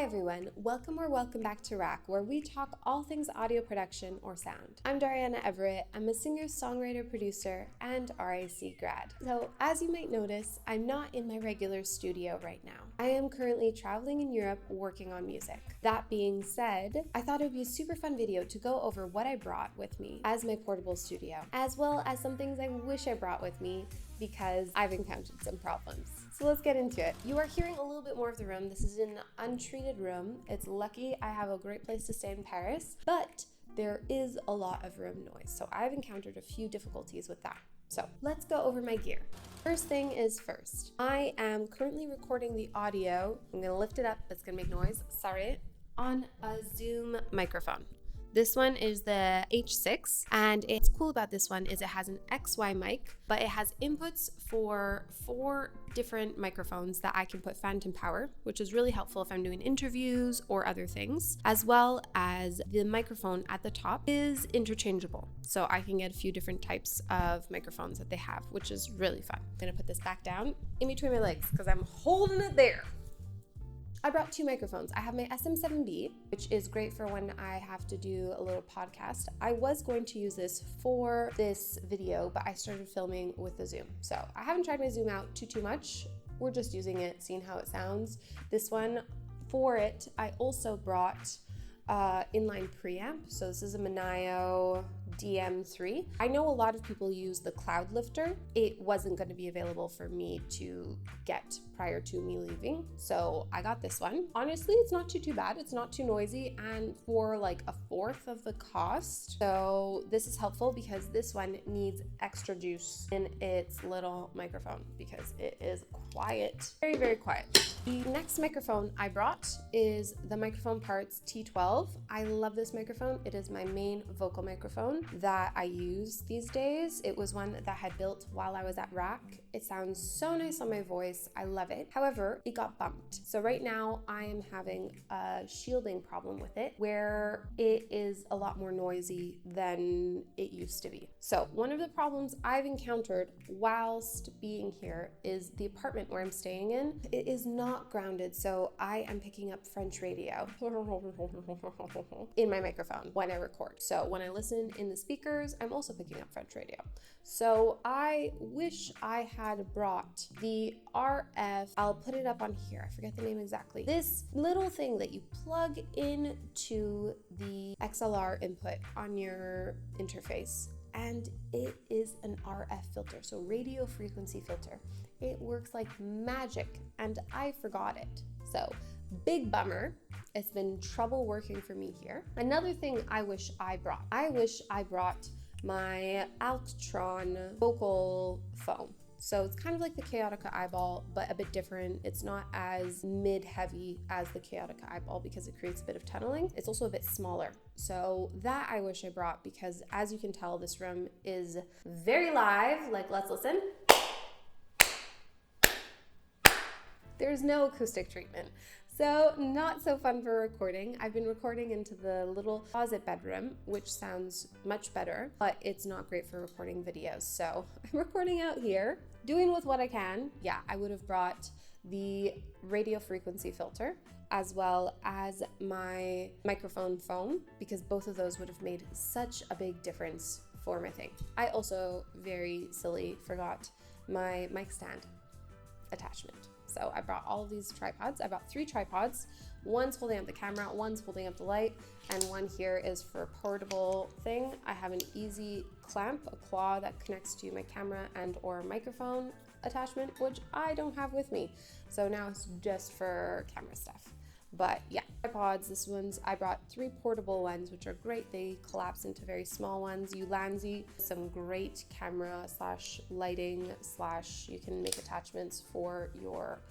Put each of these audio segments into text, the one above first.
everyone, welcome back to Rack, where we talk all things audio production or sound. I'm Dariana Everett. I'm a singer, songwriter, producer, and RAC grad. So as you might notice, I'm not in my regular studio right now. I am currently traveling in Europe working on music. That being said, I thought it would be a super fun video to go over what I brought with me as my portable studio, as well as some things I wish I brought with me because I've encountered some problems. So let's get into it. You are hearing a little bit more of the room. This is an untreated room. It's lucky I have a great place to stay in Paris, but there is a lot of room noise. So I've encountered a few difficulties with that. So let's go over my gear. First thing is first. I am currently recording the audio. I'm gonna lift it up, it's gonna make noise, sorry, on a Zoom microphone. This one is the H6, and what's cool about this one is it has an XY mic, but it has inputs for 4 different microphones that I can put phantom power, which is really helpful if I'm doing interviews or other things, as well as the microphone at the top is interchangeable. So I can get a few different types of microphones that they have, which is really fun. I'm gonna put this back down in between my legs because I'm holding it there. I brought 2 microphones. I have my SM7B, which is great for when I have to do a little podcast. I was going to use this for this video, but I started filming with the Zoom. So I haven't tried my Zoom out too much. We're just using it, seeing how it sounds. This one, for it, I also brought inline preamp. So this is a Manio DM3. I know a lot of people use the Cloud Lifter. It wasn't going to be available for me to get prior to me leaving, so I got this one. Honestly, it's not too bad. It's not too noisy, and for like a fourth of the cost. So this is helpful because this one needs extra juice in its little microphone because it is quiet, very, very quiet. The next microphone I brought is the Microphone Parts T12. I love this microphone. It is my main vocal microphone that I use these days. It was one that I had built while I was at Rack. It sounds so nice on my voice. I love it. However, it got bumped. So right now I am having a shielding problem with it where it is a lot more noisy than it used to be. So one of the problems I've encountered whilst being here is the apartment where I'm staying in. It is not grounded, so I am picking up French radio in my microphone when I record. So when I listen in the speakers, I'm also picking up French radio. So I wish I had brought the RF, I'll put it up on here, I forget the name exactly. This little thing that you plug into the XLR input on your interface, and it is an RF filter, so radio frequency filter. It works like magic, and I forgot it. So big bummer. It's been trouble working for me here. Another thing I wish I brought my Altron vocal foam. So it's kind of like the Chaotica Eyeball, but a bit different. It's not as mid-heavy as the Chaotica Eyeball because it creates a bit of tunneling. It's also a bit smaller. So that I wish I brought because, as you can tell, this room is very live. Like, let's listen. There's no acoustic treatment. So not so fun for recording. I've been recording into the little closet bedroom, which sounds much better, but it's not great for recording videos. So I'm recording out here, doing with what I can. Yeah, I would have brought the radio frequency filter as well as my microphone foam because both of those would have made such a big difference for my thing. I also, very silly, forgot my mic stand attachment. So I brought all of these tripods. I brought 3 tripods. One's holding up the camera, one's holding up the light, and one here is for a portable thing. I have an easy clamp, a claw that connects to my camera and or microphone attachment, which I don't have with me. So now it's just for camera stuff. But yeah, tripods, I brought 3 portable ones, which are great. They collapse into very small ones. Ulanzi, some great camera / lighting / you can make attachments for your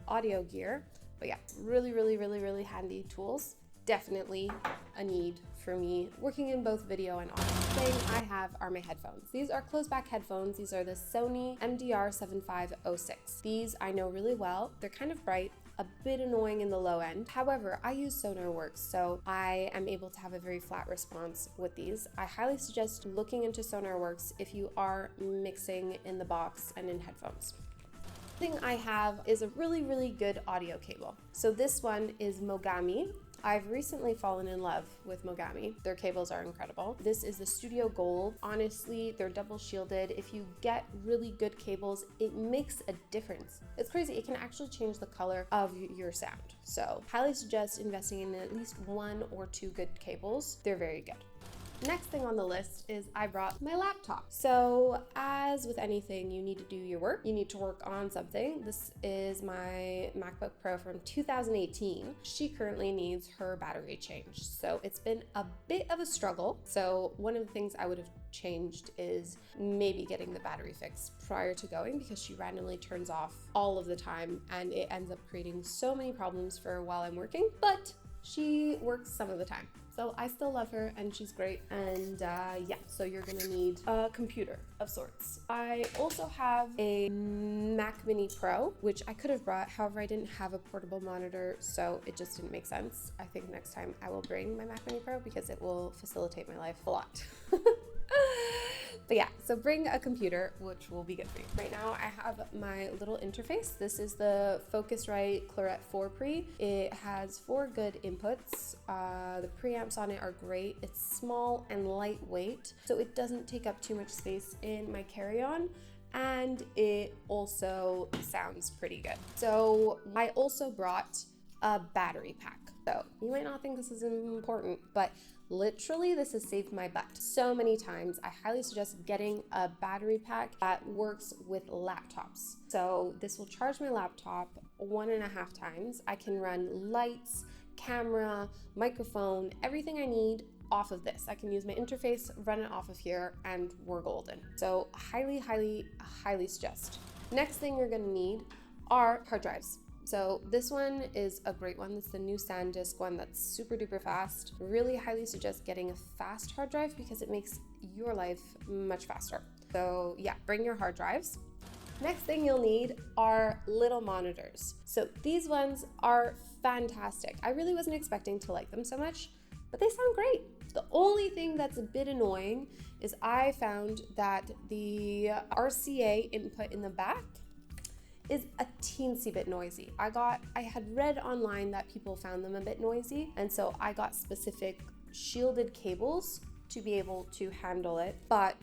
audio gear. But yeah, really handy tools. Definitely a need for me working in both video and audio. The thing I have are my headphones. These are closed back headphones. These are the Sony MDR7506. These I know really well. They're kind of bright, a bit annoying in the low end. However, I use SonarWorks, so I am able to have a very flat response with these. I highly suggest looking into SonarWorks if you are mixing in the box and in headphones. Thing I have is a really, really good audio cable. So this one is Mogami. I've recently fallen in love with Mogami. Their cables are incredible. This is the Studio Gold. Honestly, they're double shielded. If you get really good cables, it makes a difference. It's crazy. It can actually change the color of your sound. So highly suggest investing in at least 1 or 2 good cables. They're very good. Next thing on the list is I brought my laptop. So as with anything, you need to do your work. You need to work on something. This is my MacBook Pro from 2018. She currently needs her battery changed. So it's been a bit of a struggle. So one of the things I would have changed is maybe getting the battery fixed prior to going, because she randomly turns off all of the time and it ends up creating so many problems for while I'm working, but she works some of the time. So I still love her and she's great. And yeah, so you're gonna need a computer of sorts. I also have a Mac Mini Pro, which I could have brought. However, I didn't have a portable monitor, so it just didn't make sense. I think next time I will bring my Mac Mini Pro because it will facilitate my life a lot. But yeah, so bring a computer, which will be good for you. Right now, I have my little interface. This is the Focusrite Claret 4 Pre. It has 4 good inputs. The preamps on it are great. It's small and lightweight, so it doesn't take up too much space in my carry-on. And it also sounds pretty good. So I also brought a battery pack. So you might not think this is important, but literally this has saved my butt so many times. I highly suggest getting a battery pack that works with laptops. So this will charge my laptop 1.5 times. I can run lights, camera, microphone, everything I need off of this. I can use my interface, run it off of here, and we're golden. So highly, highly, highly suggest. Next thing you're gonna need are hard drives. So this one is a great one. It's the new SanDisk one that's super duper fast. Really highly suggest getting a fast hard drive because it makes your life much faster. So yeah, bring your hard drives. Next thing you'll need are little monitors. So these ones are fantastic. I really wasn't expecting to like them so much, but they sound great. The only thing that's a bit annoying is I found that the RCA input in the back is a teensy bit noisy. I had read online that people found them a bit noisy, and so I got specific shielded cables to be able to handle it, but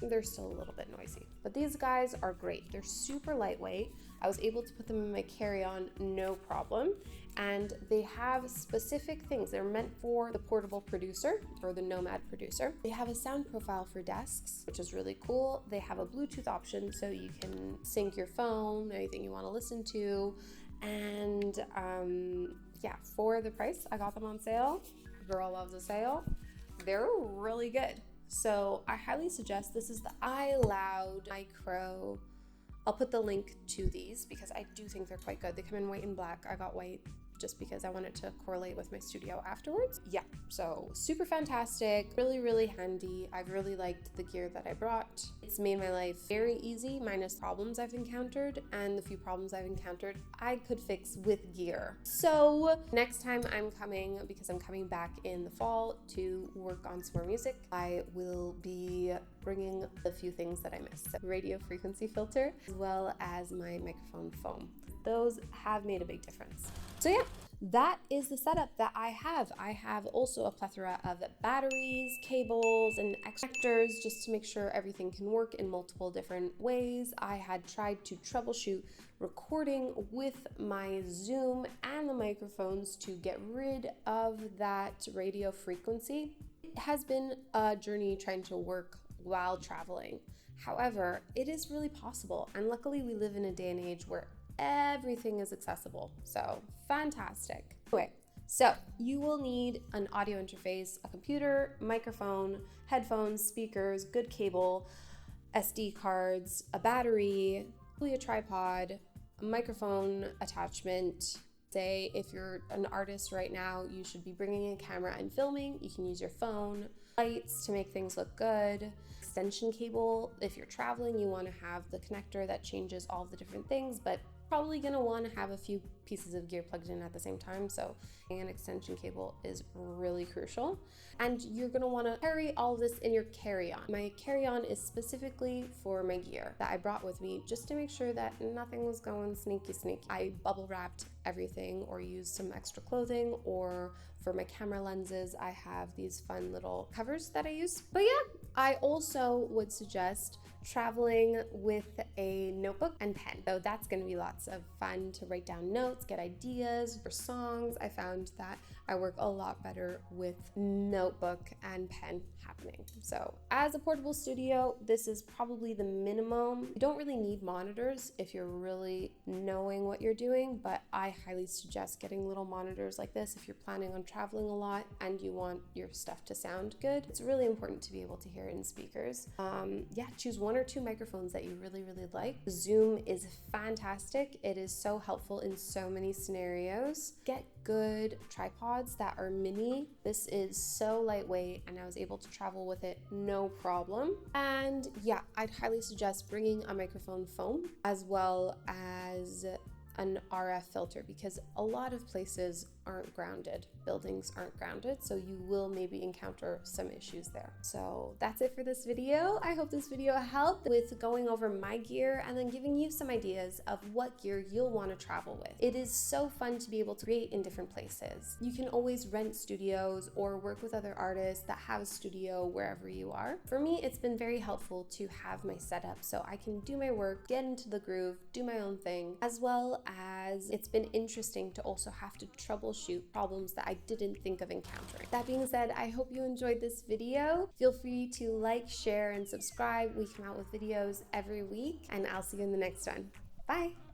they're still a little bit noisy. But these guys are great. They're super lightweight. I was able to put them in my carry-on no problem, and they have specific things. They're meant for the portable producer or the Nomad producer. They have a sound profile for desks, which is really cool. They have a Bluetooth option so you can sync your phone, anything you want to listen to. And yeah, for the price, I got them on sale. Girl loves a sale. They're really good. So I highly suggest, this is the iLoud Micro. I'll put the link to these because I do think they're quite good. They come in white and black. I got white just because I wanted to correlate with my studio afterwards. Yeah, so super fantastic, really, really handy. I've really liked the gear that I brought. It's made my life very easy, minus problems I've encountered, and the few problems I've encountered, I could fix with gear. So next time I'm coming, because I'm coming back in the fall to work on some more music, I will be bringing a few things that I missed. So radio frequency filter, as well as my microphone foam. Those have made a big difference. So yeah, that is the setup that I have. I have also a plethora of batteries, cables, and connectors just to make sure everything can work in multiple different ways. I had tried to troubleshoot recording with my Zoom and the microphones to get rid of that radio frequency. It has been a journey trying to work while traveling. However, it is really possible, and luckily we live in a day and age where everything is accessible. So fantastic. Anyway, so you will need an audio interface, a computer, microphone, headphones, speakers, good cable, SD cards, a battery, a tripod, a microphone attachment. Say if you're an artist right now, you should be bringing a camera and filming. You can use your phone, lights to make things look good, extension cable. If you're traveling, you want to have the connector that changes all the different things, but probably gonna want to have a few pieces of gear plugged in at the same time, so an extension cable is really crucial. And you're gonna want to carry all this in your carry-on. My carry-on is specifically for my gear that I brought with me just to make sure that nothing was going sneaky. I bubble wrapped everything or used some extra clothing, or for my camera lenses I have these fun little covers that I use. But yeah, I also would suggest traveling with a notebook and pen. So that's going to be lots of fun to write down notes, get ideas for songs. I found that I work a lot better with notebook and pen happening. So as a portable studio, this is probably the minimum. You don't really need monitors if you're really knowing what you're doing, but I highly suggest getting little monitors like this if you're planning on traveling a lot and you want your stuff to sound good. It's really important to be able to hear it in speakers. Yeah, choose one or two microphones that you really like. Zoom is fantastic. It is so helpful in so many scenarios. Get good tripods that are mini. This is so lightweight and I was able to travel with it no problem. And yeah, I'd highly suggest bringing a microphone foam as well as an RF filter, because a lot of places aren't grounded, buildings aren't grounded, so you will maybe encounter some issues there. So that's it for this video. I hope this video helped with going over my gear and then giving you some ideas of what gear you'll want to travel with. It is so fun to be able to create in different places. You can always rent studios or work with other artists that have a studio wherever you are. For me, it's been very helpful to have my setup so I can do my work, get into the groove, do my own thing, as well as it's been interesting to also have to troubleshoot problems that I didn't think of encountering. That being said, I hope you enjoyed this video. Feel free to like, share, and subscribe. We come out with videos every week, and I'll see you in the next one. Bye!